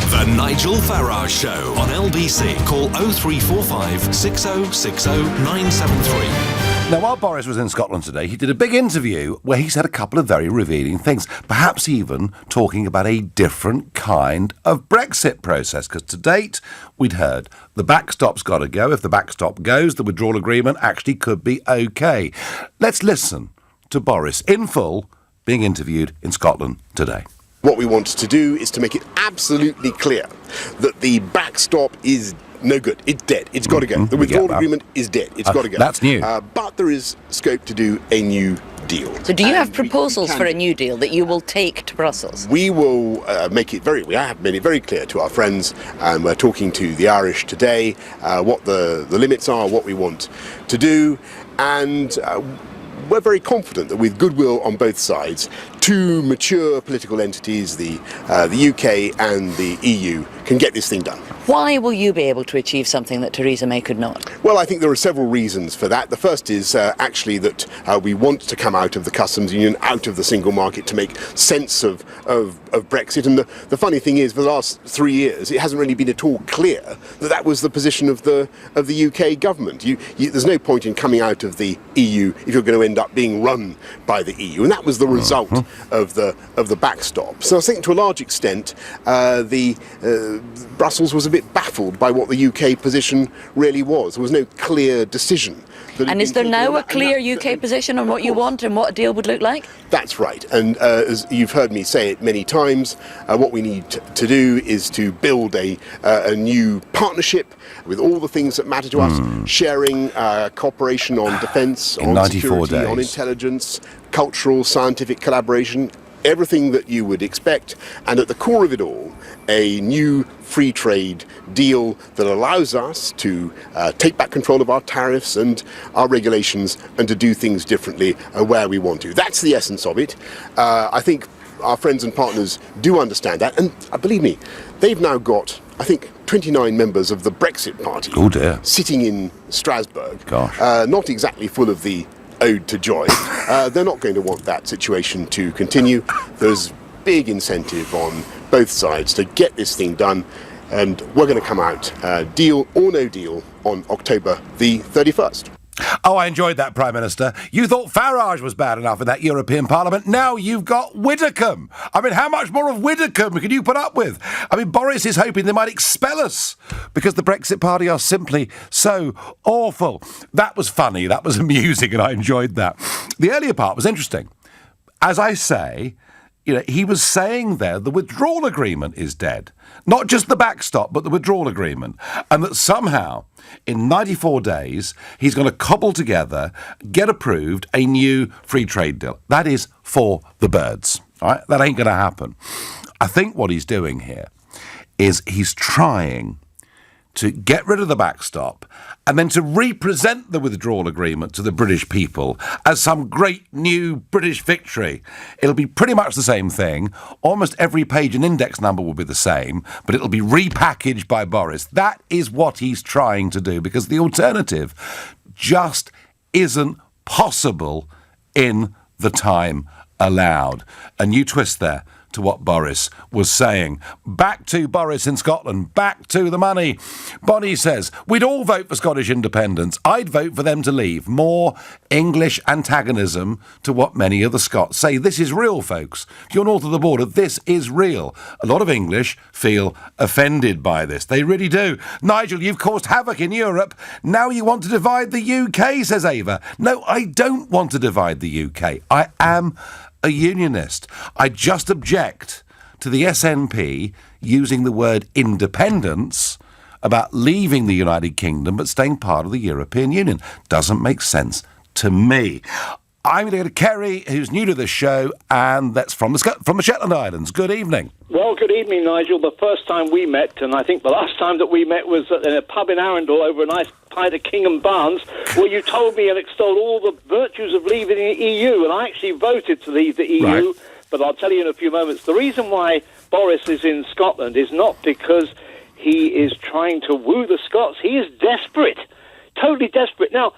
The Nigel Farage Show on LBC. Call 0345 6060 973. Now, while Boris was in Scotland today, he did a big interview where he said a couple of very revealing things, perhaps even talking about a different kind of Brexit process, because to date, we'd heard the backstop's got to go. If the backstop goes, the withdrawal agreement actually could be OK. Let's listen to Boris in full being interviewed in Scotland today. What we want to do is to make it absolutely clear that the backstop is no good. It's dead. It's got to go. The withdrawal agreement is dead. It's got to go. That's new. But there is scope to do a new deal. So do you have proposals for a new deal that you will take to Brussels? We will we have made it very clear to our friends, and we're talking to the Irish today, what the limits are, what we want to do, and we're very confident that with goodwill on both sides, two mature political entities, the UK and the EU, can get this thing done. Why will you be able to achieve something that Theresa May could not? Well, I think there are several reasons for that. The first is actually that we want to come out of the customs union, out of the single market, to make sense of Brexit. And the funny thing is, for the last 3 years, it hasn't really been at all clear that that was the position of the UK government. There's no point in coming out of the EU if you're going to end up being run by the EU, and that was the result of the backstop. So I think to a large extent, Brussels was a bit baffled by what the UK position really was. There was no clear decision. And is there now a clear UK position on what you want and what a deal would look like? That's right. And as you've heard me say it many times, what we need to do is to build a new partnership with all the things that matter to us, sharing cooperation on defence, on security, on intelligence, cultural, scientific collaboration, everything that you would expect, and at the core of it all, a new free trade deal that allows us to take back control of our tariffs and our regulations and to do things differently where we want to. That's the essence of it. I think our friends and partners do understand that, and believe me, they've now got, I think, 29 members of the Brexit Party sitting in Strasbourg. Not exactly full of the ode to joy. They're not going to want that situation to continue. There's big incentive on both sides to get this thing done, and we're going to come out, deal or no deal, on October the 31st. Oh, I enjoyed that, Prime Minister. You thought Farage was bad enough in that European Parliament. Now you've got Widdicombe. I mean, how much more of Widdicombe can you put up with? I mean, Boris is hoping they might expel us because the Brexit Party are simply so awful. That was funny. That was amusing, and I enjoyed that. The earlier part was interesting. As I say, he was saying there the withdrawal agreement is dead. Not just the backstop, but the withdrawal agreement. And that somehow, in 94 days, he's going to cobble together, get approved, a new free trade deal. That is for the birds. All right? That ain't going to happen. I think what he's doing here is he's trying to get rid of the backstop and then to represent the withdrawal agreement to the British people as some great new British victory. It'll be pretty much the same thing. Almost every page and index number will be the same, but it'll be repackaged by Boris. That is what he's trying to do, because the alternative just isn't possible in the time allowed. A new twist there to what Boris was saying. Back to Boris in Scotland. Back to the money. Bonnie says, we'd all vote for Scottish independence. I'd vote for them to leave. More English antagonism to what many of the Scots say. This is real, folks. If you're north of the border, this is real. A lot of English feel offended by this. They really do. Nigel, you've caused havoc in Europe. Now you want to divide the UK, says Ava. No, I don't want to divide the UK. I am a unionist. I just object to the SNP using the word independence about leaving the United Kingdom but staying part of the European Union. Doesn't make sense to me. I'm going to go to Kerry, who's new to the show, and that's from the Shetland Islands. Good evening. Well, good evening, Nigel. The first time we met, and I think the last time that we met, was in a pub in Arundel over a nice pint of King and Barnes, where you told me and extolled all the virtues of leaving the EU, and I actually voted to leave the EU, right. But I'll tell you in a few moments. The reason why Boris is in Scotland is not because he is trying to woo the Scots. He is desperate, totally desperate. Now,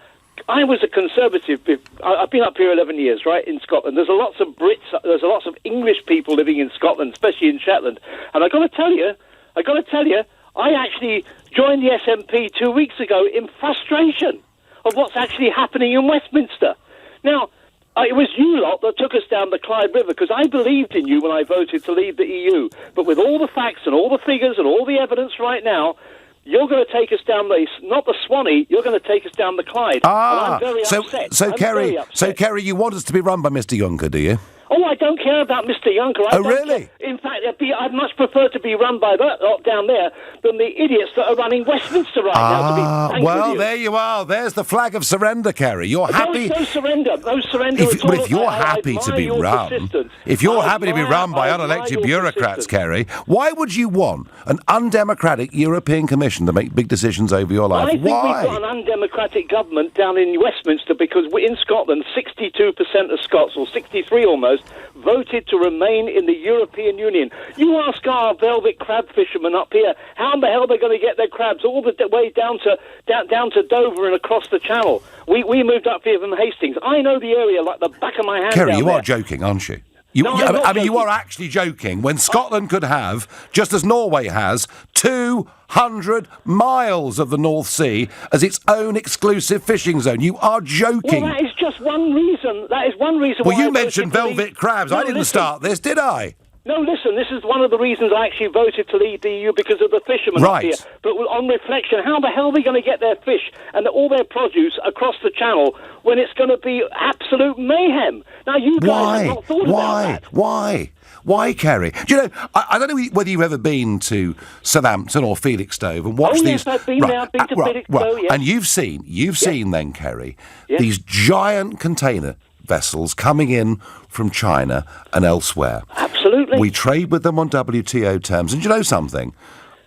I was a Conservative. I've been up here 11 years, right, in Scotland. There's lots of Brits, there's lots of English people living in Scotland, especially in Shetland. And I got to tell you, I actually joined the SNP 2 weeks ago in frustration of what's actually happening in Westminster. Now, it was you lot that took us down the Clyde River, because I believed in you when I voted to leave the EU. But with all the facts and all the figures and all the evidence right now, you're going to take us down not the Swanee, you're going to take us down the Clyde. And I'm very upset. So Kerry, you want us to be run by Mr. Juncker, do you? Oh, I don't care about Mr. Juncker. Really? In fact, I'd much prefer to be run by that lot down there than the idiots that are running Westminster right now. To be frank with you. There you are. There's the flag of surrender, Kerry. You're happy. No surrender. No surrender. If you're happy to be run, if you're happy to be run by unelected bureaucrats, Kerry, why would you want an undemocratic European Commission to make big decisions over your life? I think we've got an undemocratic government down in Westminster because in Scotland, 62% of Scots, or 63 almost, voted to remain in the European Union. You ask our velvet crab fishermen up here how in the hell they're going to get their crabs all the way down to Dover and across the Channel. We moved up here from Hastings. I know the area like the back of my hand. Kerry, down you there. are joking, aren't you? You are actually joking. When Scotland could have, just as Norway has, 200 miles of the North Sea as its own exclusive fishing zone. You are joking. Well, that is just one reason. That is one reason why... Well, you mentioned velvet crabs. I didn't start this, did I? No, listen, this is one of the reasons I actually voted to leave the EU, because of the fishermen up here. But on reflection, how the hell are they going to get their fish and all their produce across the Channel when it's going to be absolute mayhem? Now, you guys have not thought about that. Why, Kerry? Do you know, I don't know whether you've ever been to Southampton or Felixstowe and watched these... Yes, I've been there. I've been to Felixstowe, yes. And you've seen then, Kerry, these giant container vessels coming in from China and elsewhere. Absolutely. We trade with them on WTO terms. And do you know something?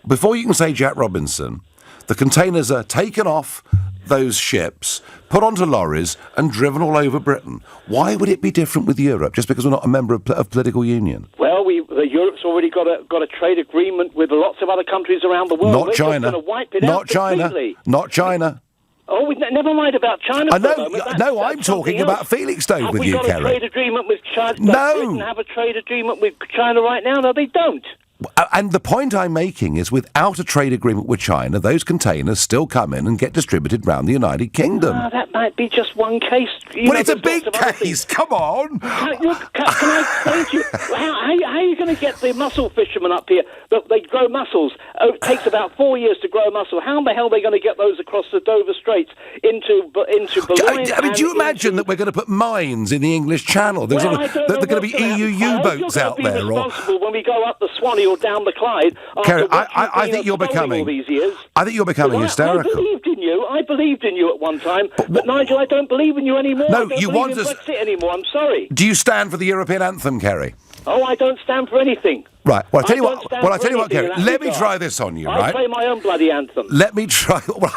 Before you can say Jack Robinson, the containers are taken off those ships, put onto lorries and driven all over Britain. Why would it be different with Europe, just because we're not a member of political union? Well, Europe's already got a trade agreement with lots of other countries around the world. Not China. Not China. Not China. Oh, never mind about China. I'm talking about Felixstowe with you, Kerry. Have we got a trade agreement with China? No. Britain have a trade agreement with China right now? No, they don't. And the point I'm making is, without a trade agreement with China, those containers still come in and get distributed round the United Kingdom. That might be just one case. It's a big case. Come on. Can I explain to you? How are you going to get the mussel fishermen up here? They grow mussels. It takes about 4 years to grow a mussel. How the hell are they going to get those across the Dover Straits into Boulogne? Do you imagine that we're going to put mines in the English Channel? There's going to be EU U-boats out there. Responsible when we go up the Swanee or down the Clyde. Kerry, I think you're becoming. All these years. I think you're becoming hysterical. I believed in you at one time, but Nigel, I don't believe in you anymore. No, I don't you believe want in us. Brexit anymore. I'm sorry. Do you stand for the European anthem, Kerry? Oh, I don't stand for anything. Right. Well, I tell you what, Kerry. Let me regard. try this on you. Right. I play my own bloody anthem. Let me try. Well,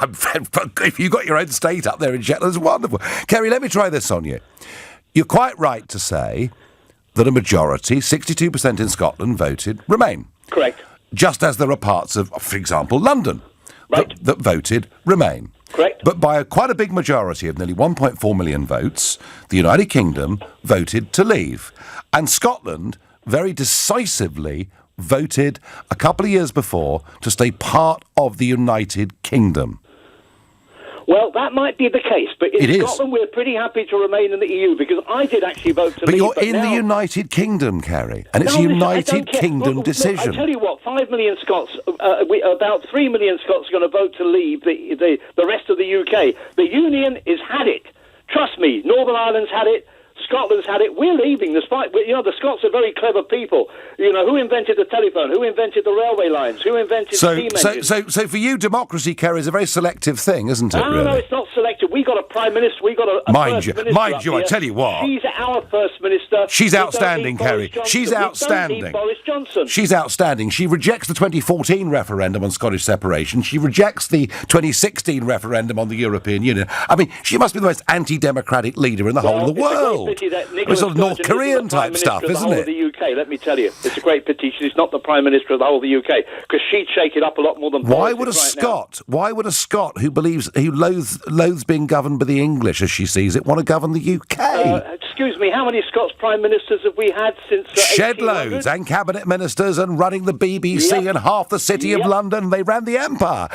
if you got your own state up there in Shetland, it's wonderful. Kerry, let me try this on you. You're quite right to say that a majority, 62% in Scotland, voted Remain. Correct. Just as there are parts of, for example, London, that voted Remain. Correct. But by quite a big majority of nearly 1.4 million votes, the United Kingdom voted to leave. And Scotland very decisively voted a couple of years before to stay part of the United Kingdom. Well, that might be the case, but in Scotland we're pretty happy to remain in the EU, because I did actually vote to leave. But you're in the United Kingdom, Kerry, and it's a United Kingdom decision. I tell you what, 5 million Scots, about 3 million Scots are going to vote to leave the rest of the UK. The Union has had it. Trust me, Northern Ireland's had it. Scotland's had it. We're leaving. Despite, the Scots are very clever people. Who invented the telephone? Who invented the railway lines? Who invented steam engines? So for you, democracy, Kerry, is a very selective thing, isn't it? No, it's not selective. We got a prime minister. We got a mind first you, minister. I tell you what. She's our first minister. She's outstanding, Kerry. She's outstanding. We don't need Boris Johnson. She's outstanding. She rejects the 2014 referendum on Scottish separation. She rejects the 2016 referendum on the European Union. I mean, she must be the most anti-democratic leader in the whole of the world. It's sort of North Korean type stuff, isn't it? Of the UK, let me tell you, it's a great pity she's not the Prime Minister of the whole of the UK, because she'd shake it up a lot more than. Why would a Scot who loathes being governed by the English as she sees it want to govern the UK? Excuse me, how many Scots Prime Ministers have we had since? Shed loads, and cabinet ministers, and running the BBC and half the city of London. They ran the empire.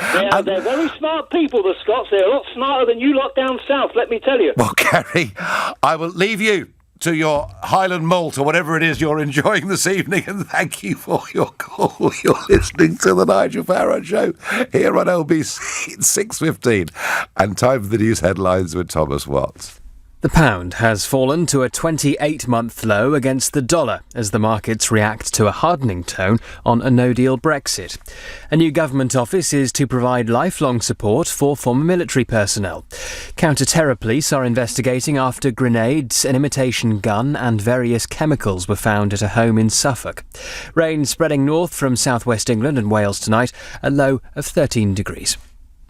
They're very smart people, the Scots. They're a lot smarter than you lot down south. Let me tell you. Well, Kerry, I will leave you to your Highland malt or whatever it is you're enjoying this evening, and thank you for your call. You're listening to the Nigel Farage Show here on LBC at 6:15, and time for the news headlines with Thomas Watts. The pound has fallen to a 28-month low against the dollar as the markets react to a hardening tone on a no-deal Brexit. A new government office is to provide lifelong support for former military personnel. Counter-terror police are investigating after grenades, an imitation gun and various chemicals were found at a home in Suffolk. Rain spreading north from southwest England and Wales tonight, a low of 13 degrees.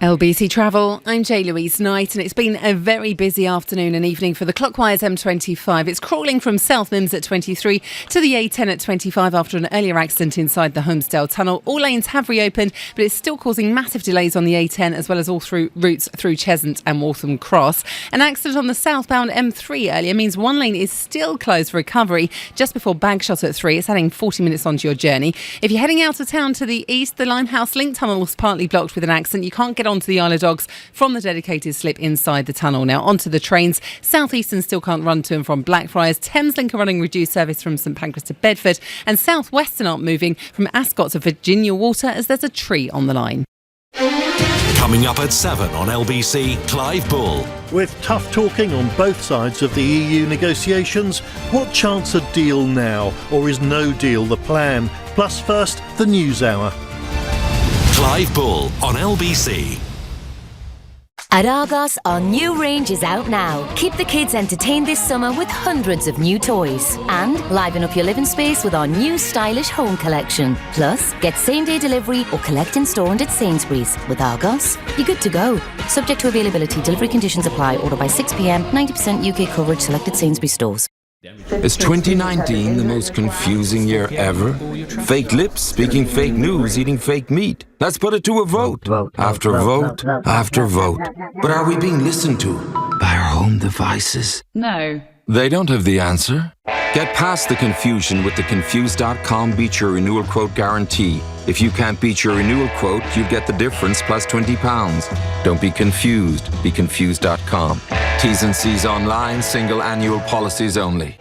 LBC Travel, I'm Louise Knight, and it's been a very busy afternoon and evening for the Clockwise M25. It's crawling from South Mims at 23 to the A10 at 25 after an earlier accident inside the Holmesdale Tunnel. All lanes have reopened, but it's still causing massive delays on the A10 as well as all through routes through Cheshunt and Waltham Cross. An accident on the southbound M3 earlier means one lane is still closed for recovery just before Bagshot at 3. It's adding 40 minutes onto your journey. If you're heading out of town to the east, the Limehouse Link Tunnel was partly blocked with an accident. You can't get onto the Isle of Dogs from the dedicated slip inside the tunnel. Now onto the trains. Southeastern still can't run to and from Blackfriars. Thameslink are running reduced service from St Pancras to Bedford, and Southwestern aren't moving from Ascot to Virginia Water as there's a tree on the line. Coming up at 7 on LBC, Clive Bull. With tough talking on both sides of the EU negotiations, what chance a deal now, or is no deal the plan? Plus first, the news hour. Clive Bull on LBC. At Argos, our new range is out now. Keep the kids entertained this summer with hundreds of new toys. And liven up your living space with our new stylish home collection. Plus, get same-day delivery or collect in store and at Sainsbury's. With Argos, you're good to go. Subject to availability, delivery conditions apply. Order by 6 p.m, 90% UK coverage, selected Sainsbury's stores. Is 2019 the most confusing year ever? Fake lips, speaking fake news, eating fake meat. Let's put it to a vote. After vote, after vote. But are we being listened to by our home devices? No. They don't have the answer. Get past the confusion with the Confused.com Beat Your Renewal Quote Guarantee. If you can't beat your renewal quote, you get the difference plus £20. Don't be confused. Be Confused.com. T's and C's online, single annual policies only.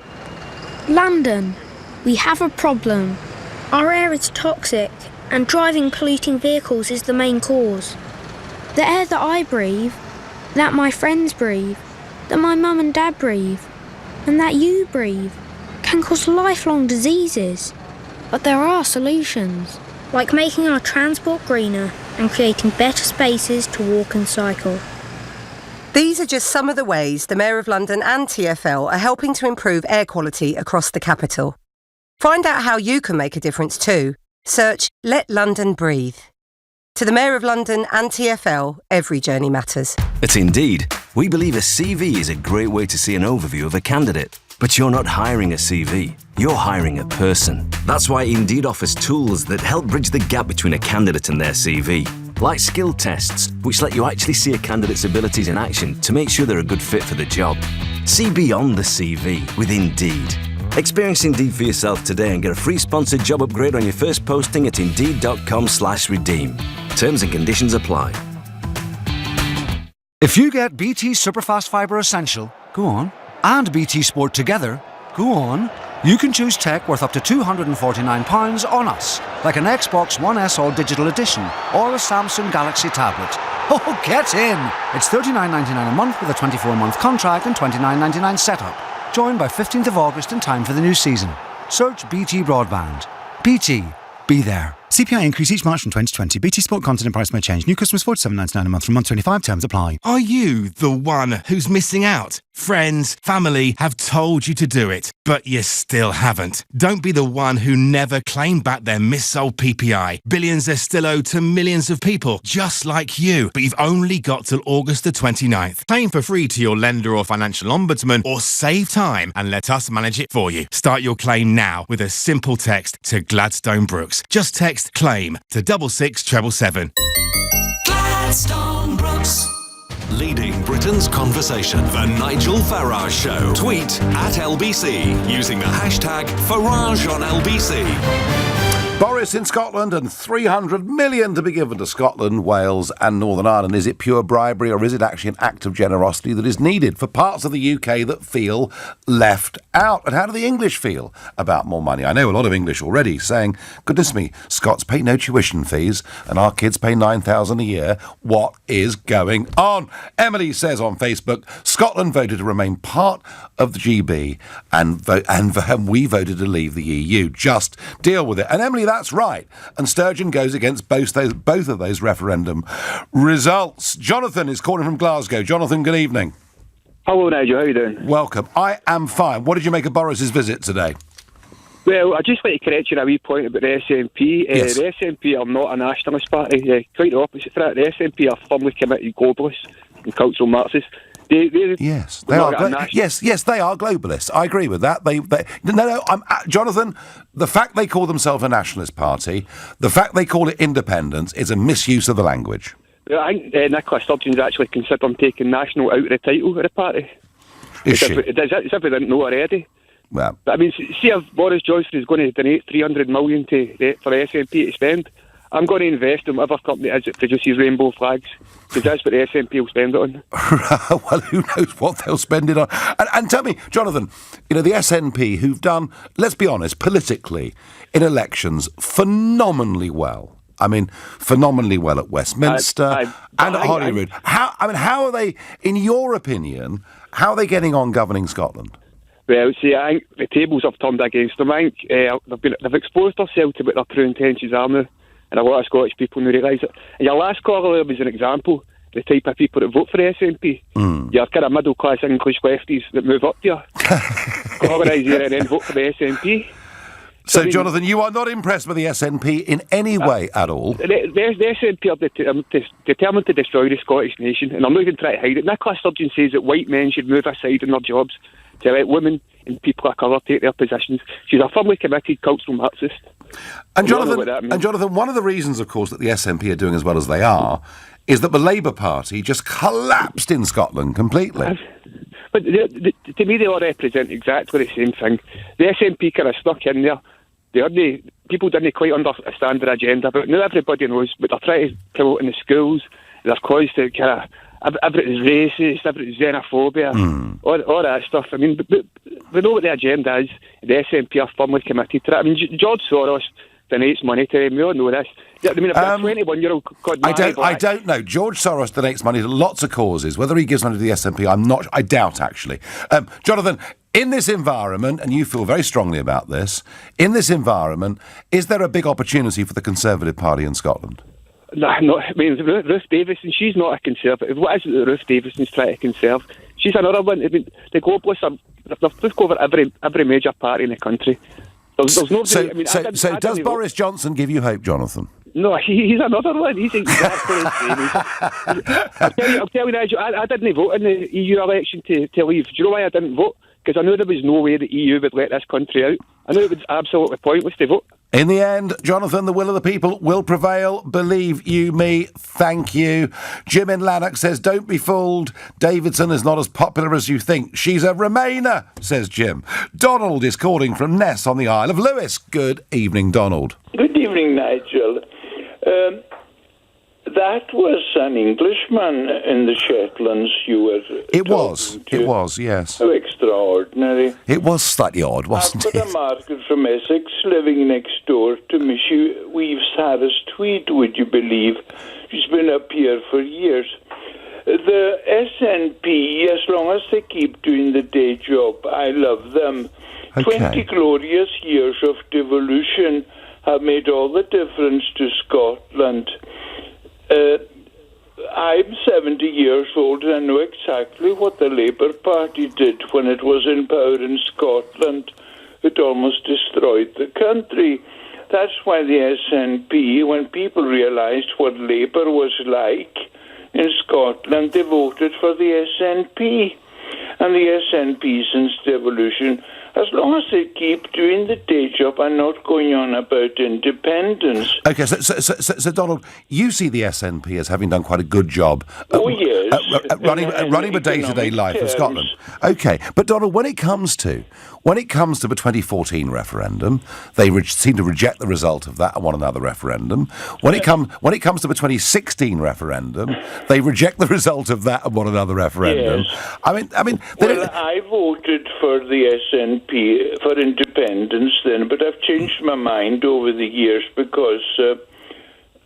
London, we have a problem. Our air is toxic, and driving polluting vehicles is the main cause. The air that I breathe, that my friends breathe, that my mum and dad breathe, and that you breathe, can cause lifelong diseases. But there are solutions, like making our transport greener and creating better spaces to walk and cycle. These are just some of the ways the Mayor of London and TfL are helping to improve air quality across the capital. Find out how you can make a difference too. Search Let London Breathe. To the Mayor of London and TfL, every journey matters. At Indeed, we believe a CV is a great way to see an overview of a candidate. But you're not hiring a CV, you're hiring a person. That's why Indeed offers tools that help bridge the gap between a candidate and their CV. Like skill tests, which let you actually see a candidate's abilities in action to make sure they're a good fit for the job. See beyond the CV with Indeed. Experience Indeed for yourself today and get a free sponsored job upgrade on your first posting at Indeed.com/redeem. Terms and conditions apply. If you get BT Superfast Fibre Essential, go on, and BT Sport together, go on, you can choose tech worth up to £249 on us, like an Xbox One S All Digital Edition or a Samsung Galaxy tablet. Oh, get in! It's $39.99 a month with a 24-month contract and $29.99 setup. Join by 15th of August in time for the new season. Search BT Broadband. BT. Be there. CPI increase each March from 2020. BT Sport content and price may change. New customers £47.99 a month from month 25. Terms apply. Are you the one who's missing out? Friends, family have told you to do it, but you still haven't. Don't be the one who never claimed back their missold PPI. Billions are still owed to millions of people, just like you, but you've only got till August the 29th. Claim for free to your lender or financial ombudsman, or save time and let us manage it for you. Start your claim now with a simple text to Gladstone Brooks. Just text claim to 66777. Gladstone Brooks. Leading Britain's conversation. The Nigel Farage Show. Tweet at LBC using the hashtag #FarageOnLBC. Boris in Scotland and $300 million to be given to Scotland, Wales and Northern Ireland. Is it pure bribery or is it actually an act of generosity that is needed for parts of the UK that feel left out? And how do the English feel about more money? I know a lot of English already saying, goodness me, Scots pay no tuition fees and our kids pay $9,000 a year. What is going on? Emily says on Facebook, Scotland voted to remain part of the GB and we voted to leave the EU. Just deal with it. And Emily, that's right. And Sturgeon goes against both of those referendum results. Jonathan is calling from Glasgow. Jonathan, good evening. Hello, Nigel. How are you doing? Welcome. I am fine. What did you make of Boris's visit today? Well, I'd just like to correct you on a wee point about the SNP. Yes. The SNP are not a nationalist party. Quite the opposite for that. The SNP are firmly committed globalists and cultural Marxists. They are. Yes, they are globalists. I agree with that. Jonathan. The fact they call themselves a nationalist party, the fact they call it independence, is a misuse of the language. I think Nicola Sturgeon's actually considering taking national out of the title of the party. Is she? As if we didn't know already. Well, but I mean, see if Boris Johnson is going to donate $300 million for the SNP to spend, I'm going to invest in whatever company it is that produces rainbow flags, because that's what the SNP will spend it on. Well, who knows what they'll spend it on. And tell me, Jonathan, the SNP, who've done, let's be honest, politically, in elections, phenomenally well. I mean, phenomenally well at Westminster and at Holyrood. How are they, in your opinion, how are they getting on governing Scotland? Well, see, I think the tables have turned against them. I think they've exposed themselves to what their true intentions are now. And a lot of Scottish people now realise it. And your last caller was an example. the type of people that vote for the SNP. You're kind of middle-class English lefties that move up there, organise here and then vote for the SNP. So, Jonathan, you are not impressed with the SNP in any way at all? The SNP are determined to destroy the Scottish nation, and I'm not even trying to hide it. Nicola Sturgeon says that white men should move aside in their jobs to let women and people of colour take their positions. She's a firmly committed cultural Marxist. And Jonathan, one of the reasons, of course, that the SNP are doing as well as they are is that the Labour Party just collapsed in Scotland completely. But to me, they all represent exactly the same thing. The SNP kind of stuck in there. People didn't quite understand their agenda, but now everybody knows. But they're trying to promote in the schools. They're caused to kind of everything's racist, everything's xenophobia, all that stuff. I mean, but we know what the agenda is. The SNP are firmly committed to that. I mean, George Soros donates money to them. We all know this. I mean, a 21-year-old called I don't know. George Soros donates money to lots of causes. Whether he gives money to the SNP, I doubt, actually. Jonathan, in this environment, and you feel very strongly about this, in this environment, is there a big opportunity for the Conservative Party in Scotland? No, I mean, Ruth Davidson, she's not a Conservative. What is it that Ruth Davidson's trying to conserve? She's another one. I mean, the globalists they've took over every major party in the country. There's no. So does Boris Johnson give you hope, Jonathan? No, he's another one. He's exactly the same. I'll tell you, Nigel, I didn't vote in the EU election to leave. Do you know why I didn't vote? Because I knew there was no way the EU would let this country out. I knew it was absolutely pointless to vote. In the end, Jonathan, the will of the people will prevail. Believe you me. Thank you. Jim in Lanark says, don't be fooled. Davidson is not as popular as you think. She's a Remainer, says Jim. Donald is calling from Ness on the Isle of Lewis. Good evening, Donald. Good evening, Nigel. That was an Englishman in the Shetlands you were It was, yes. How extraordinary. It was slightly odd, wasn't it? I've got a Margaret from Essex living next door to me. She weaves Harris tweed, would you believe? She's been up here for years. The SNP, as long as they keep doing the day job, I love them. Okay. 20 glorious years of devolution have made all the difference to Scotland. I'm 70 years old and I know exactly what the Labour Party did when it was in power in Scotland. It almost destroyed the country. That's why the SNP, when people realised what Labour was like in Scotland, they voted for the SNP. And the SNP since devolution, as long as they keep doing the day job and not going on about independence. Okay, so Donald, you see the SNP as having done quite a good job at running the day-to-day life of Scotland. Okay, but Donald, when it comes to the 2014 referendum, they seem to reject the result of that and want another referendum. When it comes to the 2016 referendum, they reject the result of that and want another referendum. Yes. I mean. I voted for the SNP for independence then, but I've changed my mind over the years because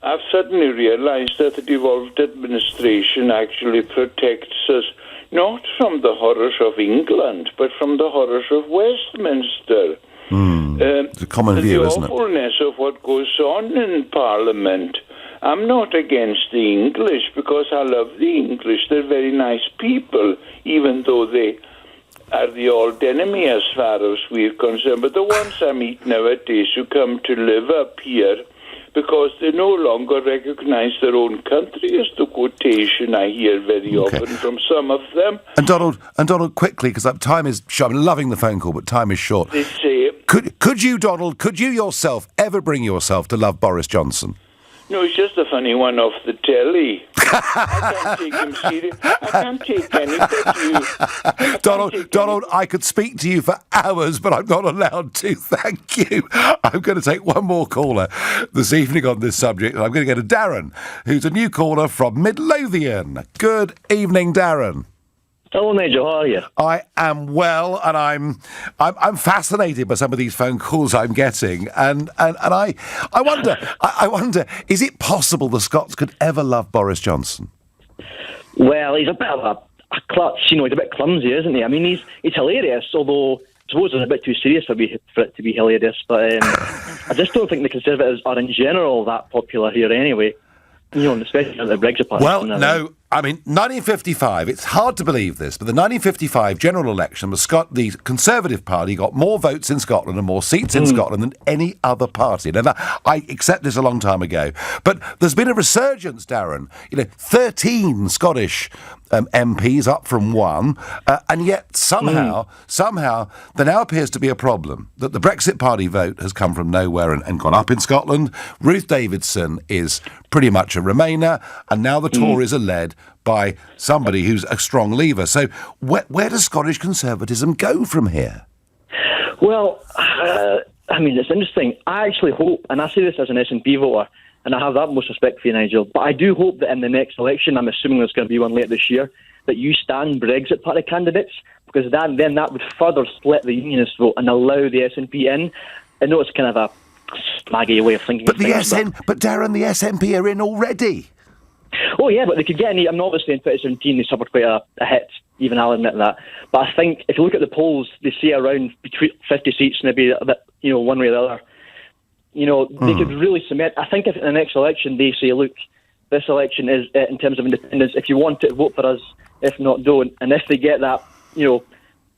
I've suddenly realised that the devolved administration actually protects us not from the horrors of England, but from the horrors of Westminster. It's a common view, isn't it? The awfulness of what goes on in Parliament. I'm not against the English because I love the English. They're very nice people, even though they are the old enemy as far as we're concerned. But the ones I meet nowadays who come to live up here because they no longer recognise their own country is the quotation I hear very often from some of them. And Donald, quickly, because time is short. I'm loving the phone call, but time is short. They say, could you, Donald, could you yourself ever bring yourself to love Boris Johnson? No, he's just a funny one off the telly. I can't take him serious. I can't take anybody. Donald, I could speak to you for hours, but I'm not allowed to. Thank you. I'm going to take one more caller this evening on this subject. I'm going to go to Darren, who's a new caller from Midlothian. Good evening, Darren. Hello, Nigel. How are you? I am well, and I'm fascinated by some of these phone calls I'm getting, and I wonder, is it possible the Scots could ever love Boris Johnson? Well, he's a bit of a klutz, he's a bit clumsy, isn't he? I mean, he's hilarious, although I suppose it's a bit too serious for it to be hilarious. But I just don't think the Conservatives are in general that popular here anyway. Especially at the Brexit party. Well, no, I mean, 1955, it's hard to believe this, but the 1955 general election was the Conservative Party got more votes in Scotland and more seats in Scotland than any other party. Now, I accept this a long time ago, but there's been a resurgence, Darren. 13 Scottish MPs up from 1, and yet somehow there now appears to be a problem that the Brexit Party vote has come from nowhere and gone up in Scotland. Ruth Davidson is pretty much a Remainer, and now the Tories are led by somebody who's a strong leaver. So where does Scottish conservatism go from here? Well, I mean, it's interesting. I actually hope, and I say this as an SNP voter, and I have the utmost respect for you, Nigel, but I do hope that in the next election, I'm assuming there's going to be one later this year, that you stand Brexit Party candidates, because then that would further split the unionist vote and allow the SNP in. I know it's kind of a smaggy way of thinking. But Darren, the SNP are in already. Oh yeah, but they could get any. I mean, obviously in 2017 they suffered quite a hit. Even I'll admit that. But I think if you look at the polls, they see around between 50 seats, maybe a bit, one way or the other. They could really cement. I think if in the next election they say, look, this election is in terms of independence. If you want it, vote for us. If not, don't. And if they get that, over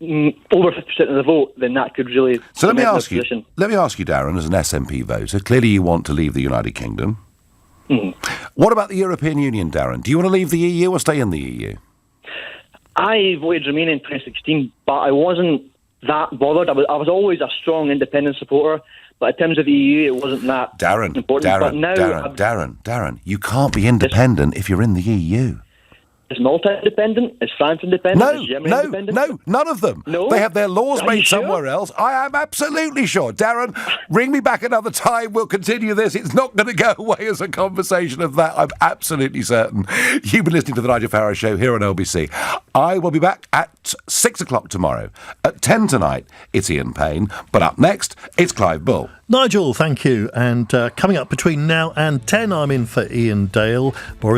50% of the vote, then that could really. So let me ask you, Darren, as an SNP voter, clearly you want to leave the United Kingdom. What about the European Union, Darren? Do you want to leave the EU or stay in the EU? I voted Remain in 2016, but I wasn't that bothered. I was always a strong independent supporter, but in terms of the EU, it wasn't that important. Darren, you can't be independent if you're in the EU. Is Malta independent? Is France independent? Is Germany independent? No, none of them. No? They have their laws made somewhere else. I am absolutely sure. Darren, ring me back another time. We'll continue this. It's not going to go away as a conversation of that. I'm absolutely certain. You've been listening to The Nigel Farage Show here on LBC. I will be back at 6 o'clock tomorrow. At 10 tonight, it's Ian Payne. But up next, it's Clive Bull. Nigel, thank you. And coming up between now and 10, I'm in for Ian Dale. Boris